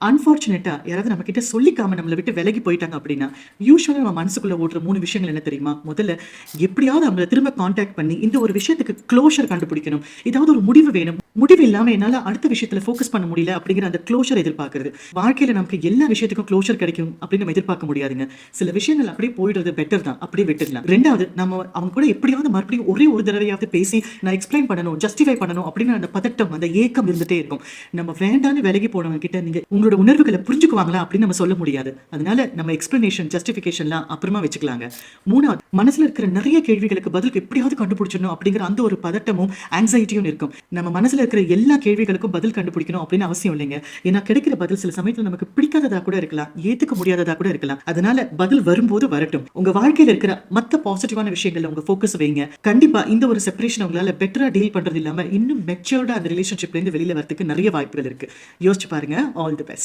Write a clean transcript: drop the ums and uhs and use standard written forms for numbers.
அன்பார்ச்சுனேட்டா யாராவது நம்ம கிட்ட சொல்லிக்காம நம்மள விட்டு விலகி போயிட்டாங்க அப்படின்னா, யூசுவலா நம்ம மனசுக்குள்ள ஓடுற 3 விஷயங்கள் என்ன தெரியுமா? முதல்ல எப்படியாவது அவங்கள திரும்ப கான்டாக்ட் பண்ணி, இந்த ஒரு விஷயத்துக்கு க்ளோஷர் கண்டுபிடிக்கணும். ஏதாவது ஒரு முடிவு வேணும். முடிவு இல்லாம என்னால அடுத்த விஷயத்துல ஃபோக்கஸ் பண்ண முடியல அப்படிங்கிற அந்த க்ளோஷர் எதிர்பார்க்கிறது. வாழ்க்கையில நமக்கு எல்லா விஷயத்துக்கும் க்ளோஷர் கிடைக்கும் அப்படின்னு நம்ம எதிர்பார்க்க முடியாதுங்க. சில விஷயங்கள் அப்படியே போயிடுறது பெட்டர் தான். அப்படியே விட்டுடலாம். 2வது நம்ம அவங்க கூட எப்படியாவது மறுபடியும் ஒரே ஒரு தடவையாவது பேசி நான் எக்ஸ்பிளைன் பண்ணணும், ஜஸ்டிஃபை பண்ணணும் அப்படின்னு அந்த பதட்டம், அந்த ஏக்கம் இருந்துட்டே இருக்கும். நம்ம வேண்டான்னு விலகி போனவங்க கிட்ட நீங்க உங்களோட உணர்வுகளை புரிஞ்சுக்குவாங்களா அப்படின்னு நம்ம சொல்ல முடியாது. அதனால நம்ம எக்ஸ்பிளனேஷன், ஜஸ்டிஃபிகேஷன்லாம் அப்புறமா வச்சுக்கலாங்க. 3வது மனசுல இருக்கிற நிறைய கேள்விகளுக்கு பதில் எப்படியாவது கண்டுபிடிச்சிடணும் அப்படிங்கிற அந்த ஒரு பதட்டமும் ஆங்ஸைட்டியும் இருக்கும். நம்ம மனசுல இருக்கிற எல்லா கேள்விகளுக்கும் பதில் கண்டுபிடிக்கணும் அப்படின்னு அவசியம் இல்லைங்க. ஏன்னா கிடைக்கிற பதில் சில சமயத்துல நமக்கு பிடிக்காததா கூட இருக்கலாம், ஏத்துக்க முடியாததா கூட இருக்கலாம். அதனால பதில் வரும்போது வரட்டும். உங்க வாழ்க்கையில இருக்கிற மத்த பாசிட்டிவான விஷயங்கள்ல உங்க ஃபோக்கஸ் வைங்க. கண்டிப்பா இந்த ஒரு செப்பரேஷன் உங்களால பெட்டரா டீல் பண்றது இல்லாம இன்னும் மெச்சூர்டா அந்த ரிலேஷன்ஷிப்ல இருந்து வெளியில வரதுக்கு நிறைய வாய்ப்புகள் இருக்கு. யோசிச்சு பாருங்க. All the best.